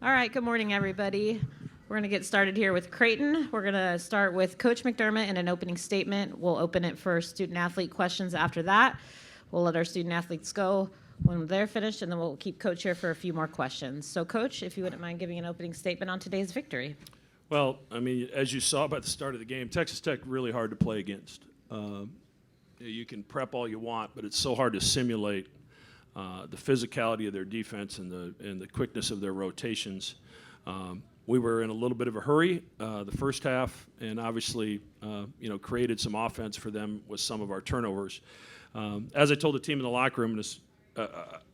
All right, good morning, everybody. We're going to get started here with Creighton. We're going to start with Coach McDermott and an opening statement. We'll open it for student-athlete questions after that. We'll let our student-athletes go when they're finished, and then we'll keep Coach here for a few more questions. So, Coach, if you wouldn't mind giving an opening statement on today's victory. Well, I mean, as you saw by the start of the game, Texas Tech really hard to play against. You can prep all you want, but it's so hard to simulate the physicality of their defense and the quickness of their rotations. We were in a little bit of a hurry the first half, and obviously, created some offense for them with some of our turnovers. As I told the team in the locker room,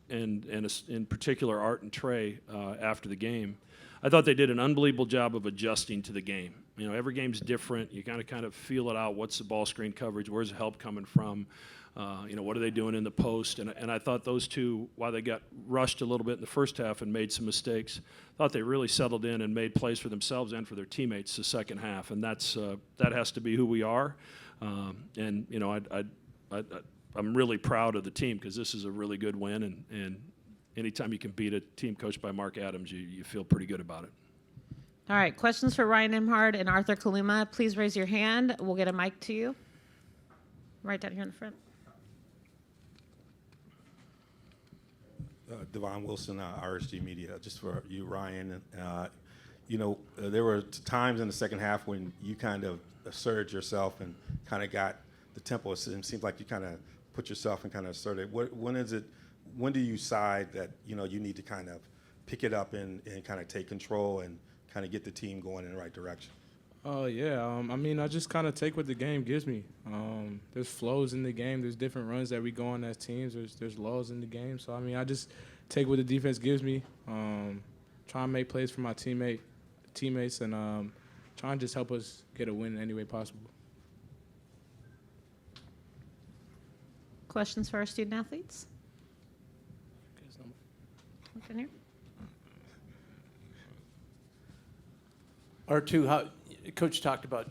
and in particular Art and Trey after the game, I thought they did an unbelievable job of adjusting to the game. You know, every game's different. You kind of feel it out. What's the ball screen coverage? Where's the help coming from? What are they doing in the post? And I thought those two, while they got rushed a little bit in the first half and made some mistakes, thought they really settled in and made plays for themselves and for their teammates the second half. And that has to be who we are. I'm really proud of the team because this is a really good win. And anytime you can beat a team coached by Mark Adams, you feel pretty good about it. All right, questions for Ryan Imhard and Arthur Kaluma. Please raise your hand. We'll get a mic to you. Right down here in the front. Devon Wilson, RSG Media, just for you, Ryan. There were times in the second half when you kind of asserted yourself and kind of got the tempo. It seems like you kind of put yourself and kind of asserted. When do you decide that, you need to kind of pick it up and kind of take control and kind of get the team going in the right direction? I just kind of take what the game gives me. There's flows in the game. There's different runs that we go on as teams. There's lulls in the game. So, I just take what the defense gives me, try and make plays for my teammates, and try and just help us get a win in any way possible. Questions for our student athletes? Look in here. R2, Coach talked about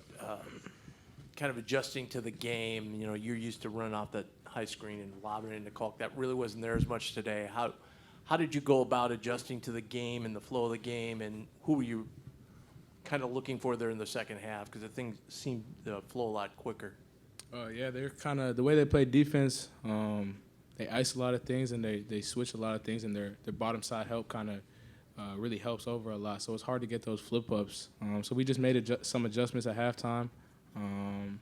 kind of adjusting to the game. You're used to running off that high screen and lobbing it into Kalk. That really wasn't there as much today. How did you go about adjusting to the game and the flow of the game, and who were you kind of looking for there in the second half? Because the things seemed to flow a lot quicker. They're kind of the way they play defense. They ice a lot of things and they switch a lot of things, and their bottom side help kind of really helps over a lot. So it's hard to get those flip ups. So we just made some adjustments at halftime, and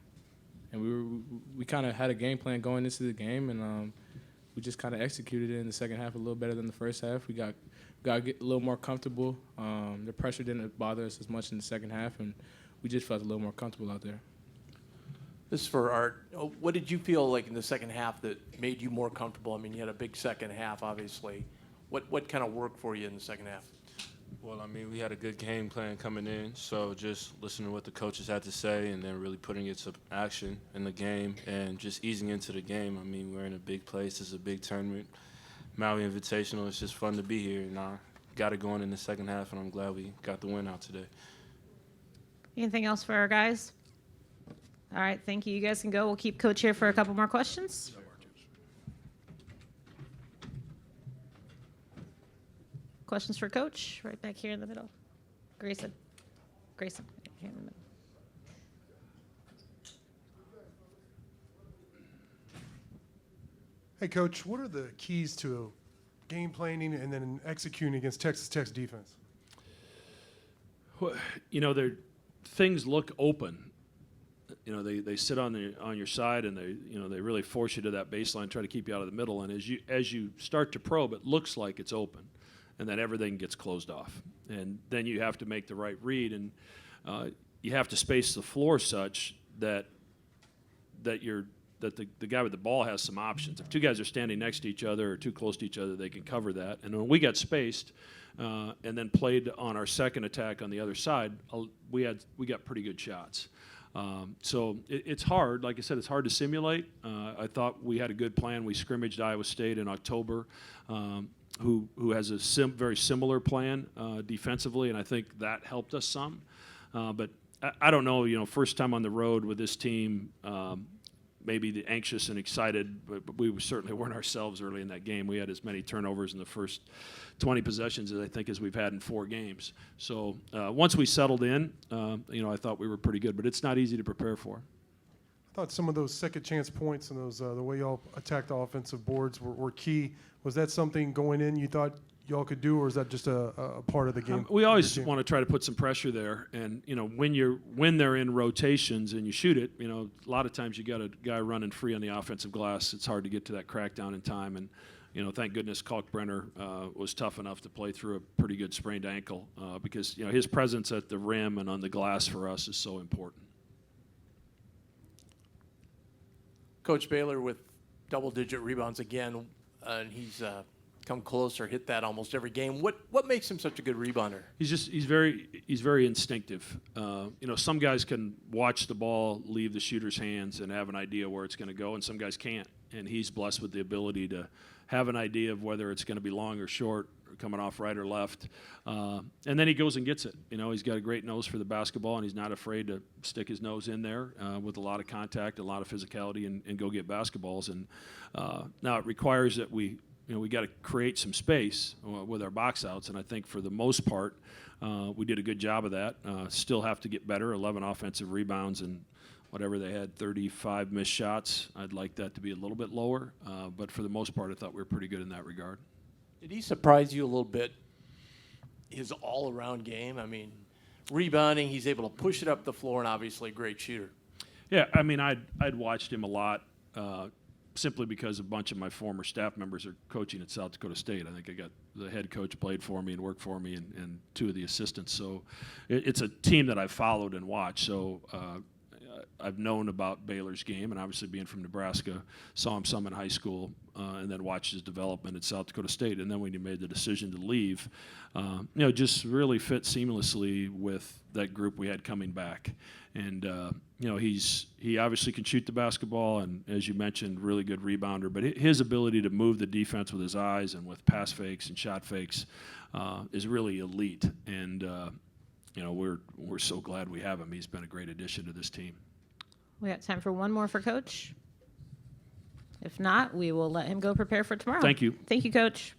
we kind of had a game plan going into the game, and we just kind of executed it in the second half a little better than the first half. We got to get a little more comfortable. The pressure didn't bother us as much in the second half, and we just felt a little more comfortable out there. This is for Art. What did you feel like in the second half that made you more comfortable? You had a big second half, obviously. What kind of worked for you in the second half? Well, we had a good game plan coming in, so just listening to what the coaches had to say and then really putting it to action in the game and just easing into the game. We're in a big place. It's a big tournament. Maui Invitational. It's just fun to be here, and I got it going in the second half, and I'm glad we got the win out today. Anything else for our guys? All right, thank you. You guys can go. We'll keep Coach here for a couple more questions. Questions for Coach? Right back here in the middle. Grayson. Right here in the middle. Hey, Coach, what are the keys to game planning and then executing against Texas Tech's defense? Well, things look open. They sit on your side, and they really force you to that baseline, try to keep you out of the middle. And as you start to probe, it looks like it's open, and then everything gets closed off. And then you have to make the right read, and you have to space the floor such that the guy with the ball has some options. If two guys are standing next to each other or too close to each other, they can cover that. And when we got spaced and then played on our second attack on the other side, we got pretty good shots. So it's hard. Like I said, it's hard to simulate. I thought we had a good plan. We scrimmaged Iowa State in October, who has a very similar plan defensively, and I think that helped us some. But I don't know. First time on the road with this team, maybe anxious and excited, but we certainly weren't ourselves early in that game. We had as many turnovers in the first 20 possessions as I think as we've had in 4 games. So once we settled in, I thought we were pretty good, but it's not easy to prepare for. I thought some of those second chance points and those the way y'all attacked the offensive boards were key. Was that something going in you thought y'all could do, or is that just a part of the game? We always want to try to put some pressure there, and when they're in rotations and you shoot it, a lot of times you got a guy running free on the offensive glass. It's hard to get to that crackdown in time, and thank goodness Kalkbrenner was tough enough to play through a pretty good sprained ankle because his presence at the rim and on the glass for us is so important. Coach Baylor with double-digit rebounds again, and he's come close or hit that almost every game. What makes him such a good rebounder? He's very instinctive. Some guys can watch the ball leave the shooter's hands and have an idea where it's going to go, and some guys can't. And he's blessed with the ability to have an idea of whether it's going to be long or short, or coming off right or left. And then he goes and gets it. He's got a great nose for the basketball, and he's not afraid to stick his nose in there with a lot of contact, a lot of physicality, and go get basketballs. And now it requires that we got to create some space with our box outs, and I think for the most part we did a good job of that. Still have to get better. 11 offensive rebounds and whatever they had, 35 missed shots. I'd like that to be a little bit lower, but for the most part I thought we were pretty good in that regard. Did he surprise you a little bit, his all-around game? I mean, rebounding, he's able to push it up the floor, and obviously a great shooter. Yeah, I mean, I'd watched him a lot simply because a bunch of my former staff members are coaching at South Dakota State. I think I got the head coach played for me and worked for me, and 2 of the assistants. So it's a team that I've followed and watched. So I've known about Baylor's game, and obviously being from Nebraska, saw him some in high school, and then watched his development at South Dakota State. And then when he made the decision to leave, just really fit seamlessly with that group we had coming back. And he obviously can shoot the basketball, and as you mentioned, really good rebounder. But his ability to move the defense with his eyes and with pass fakes and shot fakes is really elite. And we're so glad we have him. He's been a great addition to this team. We got time for one more for Coach. If not, we will let him go prepare for tomorrow. Thank you. Thank you, Coach.